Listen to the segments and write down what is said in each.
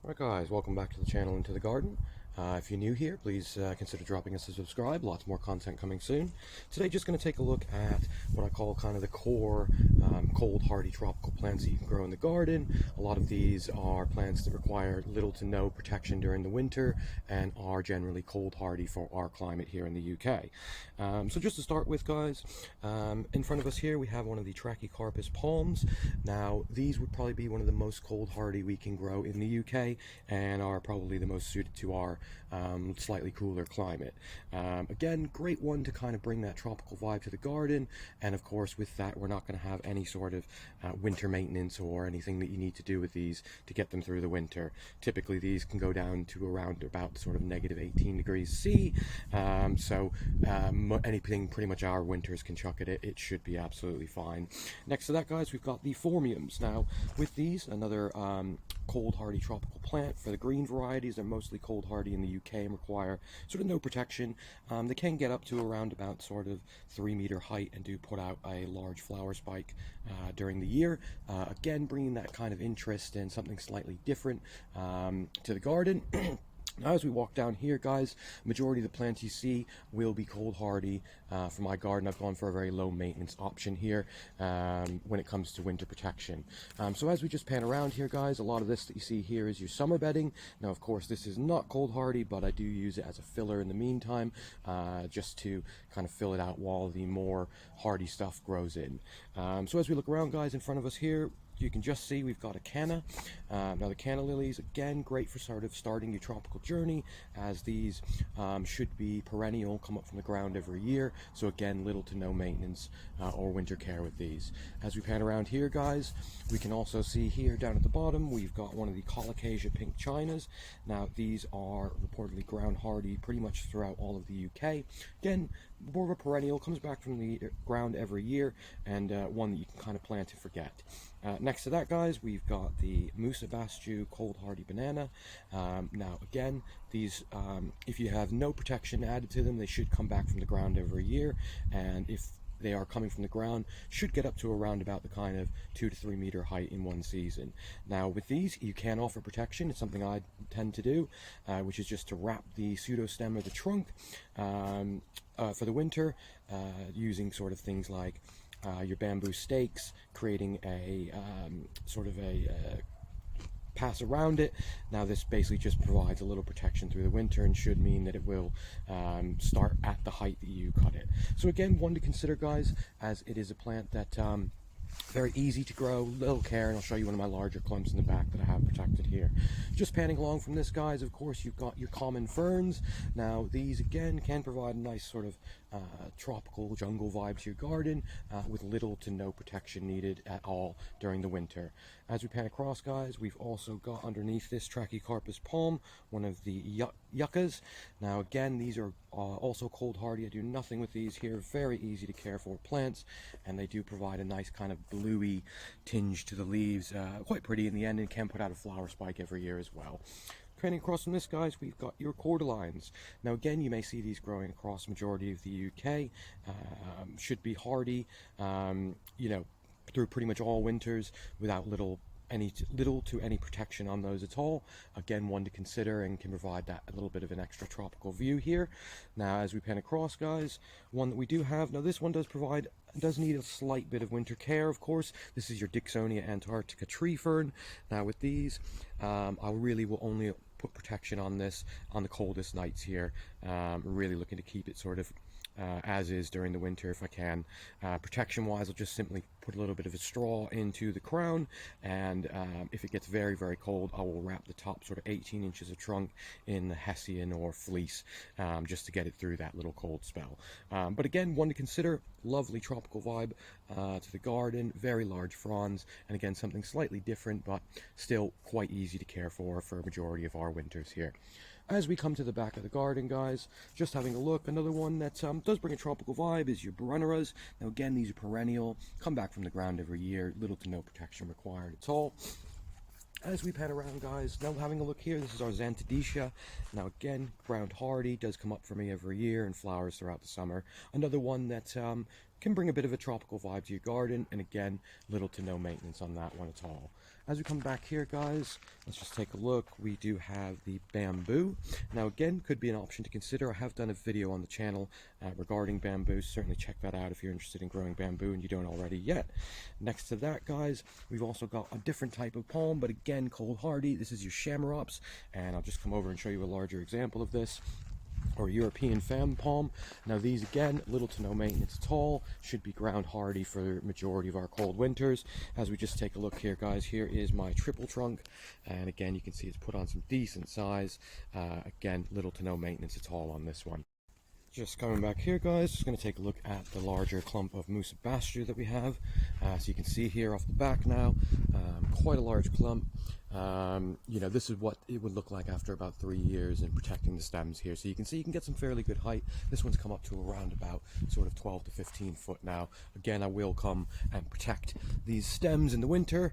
Alright guys, welcome back to the channel and to the garden. If you're new here, please consider dropping us a subscribe. Lots more content coming soon. Today just going to take a look at what I call kind of the core cold hardy tropical plants that you can grow in the garden. A lot of these are plants that require little to no protection during the winter and are generally cold hardy for our climate here in the UK. So just to start with guys, in front of us here we have one of the trachycarpus palms. Now these would probably be one of the most cold hardy we can grow in the UK and are probably the most suited to our slightly cooler climate. Again, great one to kind of bring that tropical vibe to the garden, and of course with that we're not going to have any sort of winter maintenance or anything that you need to do with these to get them through the winter. Typically these can go down to around about sort of negative 18 degrees C, so anything pretty much our winters can chuck at it. It should be absolutely fine. Next to that guys, we've got the phormiums. Now with these, another cold hardy tropical plant. For the green varieties, they're mostly cold hardy in the UK and require sort of no protection. They can get up to around about sort of 3-meter height and do put out a large flower spike during the year. Again, bringing that kind of interest in something slightly different to the garden. Now as we walk down here guys, majority of the plants you see will be cold hardy. For my garden I've gone for a very low maintenance option here when it comes to winter protection. So as we just pan around here guys, a lot of this that you see here is your summer bedding. Now of course this is not cold hardy, but I do use it as a filler in the meantime, just to kind of fill it out while the more hardy stuff grows in. So as we look around guys, in front of us here, you can just see we've got a canna. Now the canna lilies, again, great for sort of starting your tropical journey, as these should be perennial, come up from the ground every year. So again, little to no maintenance or winter care with these. As we pan around here guys, we can also see here down at the bottom, we've got one of the colocasia pink chinas. Now these are reportedly ground hardy pretty much throughout all of the UK. Again, more of a perennial, comes back from the ground every year, and one that you can kind of plant and forget. Next to that guys, we've got the musa basjoo cold hardy banana. Now again, these if you have no protection added to them, they should come back from the ground every year, and if they are coming from the ground, should get up to around about the kind of 2 to 3 meter height in one season. Now with these you can offer protection. It's something I tend to do, which is just to wrap the pseudostem or the trunk for the winter, using sort of things like your bamboo stakes, creating a sort of a pass around it. Now this basically just provides a little protection through the winter and should mean that it will start at the height that you cut it. So again, one to consider guys, as it is a plant that very easy to grow, little care, and I'll show you one of my larger clumps in the back that I have protected here. Just panning along from this guys, of course you've got your common ferns. Now these again can provide a nice sort of tropical jungle vibe to your garden, with little to no protection needed at all during the winter. As we pan across guys, we've also got underneath this trachycarpus palm, one of the yuccas. Now again, these are also cold hardy. I do nothing with these here, very easy to care for plants, and they do provide a nice kind of bluey tinge to the leaves, quite pretty in the end, and can put out a flower spike every year as well. Panning across from this guys, we've got your cordylines. Now again, you may see these growing across the majority of the UK. Should be hardy, you know, through pretty much all winters without little to any protection on those at all. Again, one to consider and can provide that a little bit of an extra tropical view here. Now as we pan across guys, one that we do have, now this one does need a slight bit of winter care, of course. This is your Dicksonia Antarctica tree fern. Now with these, I really will only put protection on this on the coldest nights here. Really looking to keep it sort of as is during the winter if I can. Protection wise, I'll just simply put a little bit of a straw into the crown, and if it gets very cold, I will wrap the top sort of 18 inches of trunk in the hessian or fleece, just to get it through that little cold spell. But again, one to consider, lovely tropical vibe to the garden, very large fronds, and again something slightly different but still quite easy to care for a majority of our winters here. As we come to the back of the garden guys, just having a look, another one that does bring a tropical vibe is your baruneras. Now again, these are perennial, come back from the ground every year, little to no protection required at all. As we pan around guys, now having a look here, this is our xanthodecia. Now again, ground hardy, does come up for me every year and flowers throughout the summer. Another one that can bring a bit of a tropical vibe to your garden, and again, little to no maintenance on that one at all. As we come back here, guys, let's just take a look. We do have the bamboo. Now again, could be an option to consider. I have done a video on the channel regarding bamboo. Certainly check that out if you're interested in growing bamboo and you don't already yet. Next to that, guys, we've also got a different type of palm, but again, cold hardy. This is your chamerops, and I'll just come over and show you a larger example of this, or European fan palm. Now these, again, little to no maintenance at all, should be ground hardy for the majority of our cold winters. As we just take a look here, guys, here is my triple trunk, and again you can see it's put on some decent size. Again, little to no maintenance at all on this one. Just coming back here, guys, just going to take a look at the larger clump of musa basjoo that we have. So you can see here off the back now, quite a large clump. You know, this is what it would look like after about 3 years in protecting the stems here. So you can see you can get some fairly good height. This one's come up to around about sort of 12 to 15 foot now. Again, I will come and protect these stems in the winter,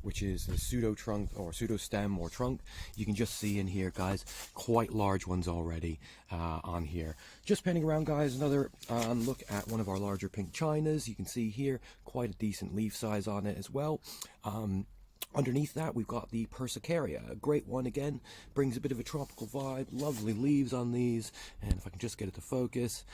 which is the pseudo trunk or pseudo stem or trunk. You can just see in here, guys, quite large ones already on here. Just panning around, guys, another look at one of our larger pink chinas. You can see here quite a decent leaf size on it as well. Underneath that, we've got the persicaria, a great one again, brings a bit of a tropical vibe, lovely leaves on these, and if I can just get it to focus,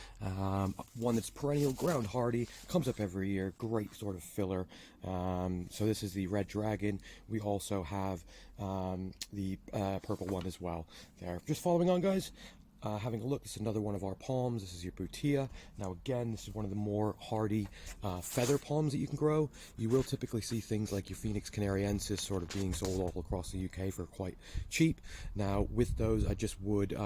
one that's perennial, ground hardy, comes up every year, great sort of filler. So this is the red dragon. We also have the purple one as well there. Just following on, guys. Having a look, this is another one of our palms. This is your butia. Now again, this is one of the more hardy feather palms that you can grow. You will typically see things like your Phoenix canariensis sort of being sold all across the UK for quite cheap. Now with those, I just would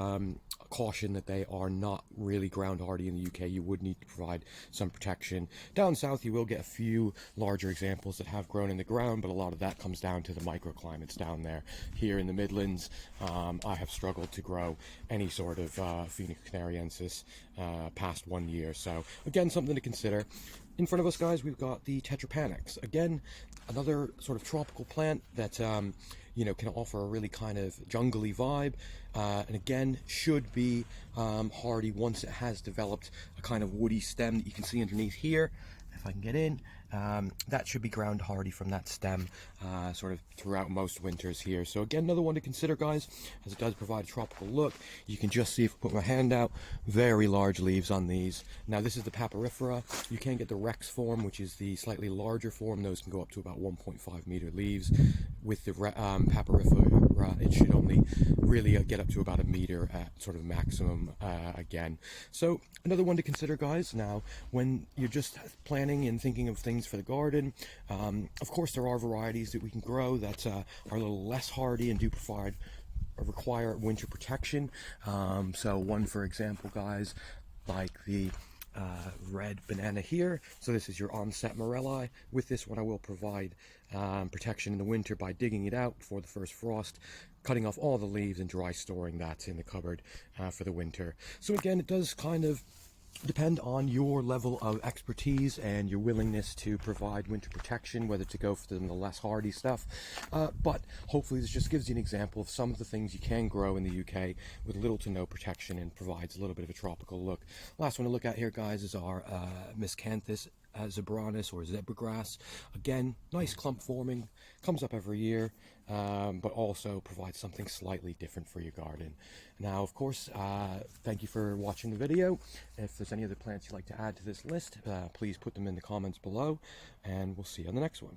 caution that they are not really ground hardy in the UK. You would need to provide some protection. Down south, you will get a few larger examples that have grown in the ground, but a lot of that comes down to the microclimates down there. Here in the Midlands, I have struggled to grow any sort of Phoenix canariensis past 1 year. So again, something to consider. In front of us, guys, we've got the tetrapanax. Again, another sort of tropical plant that you know, can offer a really kind of jungly vibe, and again should be hardy once it has developed a kind of woody stem that you can see underneath here. If I can get in, that should be ground hardy from that stem sort of throughout most winters here. So again, another one to consider, guys, as it does provide a tropical look. You can just see, if I put my hand out, very large leaves on these. Now this is the papyrifera. You can get the rex form, which is the slightly larger form. Those can go up to about 1.5 meter leaves. With the papyrifera, it should only really get up to about a meter at sort of maximum again. So another one to consider, guys. Now when you're just planning and thinking of things for the garden, of course there are varieties that we can grow that are a little less hardy and do provide or require winter protection. So one, for example, guys, like the red banana here. So this is your onset morelli. With this one, I will provide protection in the winter by digging it out for the first frost, cutting off all the leaves and dry storing that in the cupboard for the winter. So again, it does kind of depend on your level of expertise and your willingness to provide winter protection, whether to go for the less hardy stuff. But hopefully this just gives you an example of some of the things you can grow in the UK with little to no protection and provides a little bit of a tropical look. Last one to look at here, guys, is our miscanthus zebranus or zebra grass. Again, nice clump forming, comes up every year, but also provides something slightly different for your garden. Now, of course, thank you for watching the video. If there's any other plants you'd like to add to this list, please put them in the comments below, and we'll see you on the next one.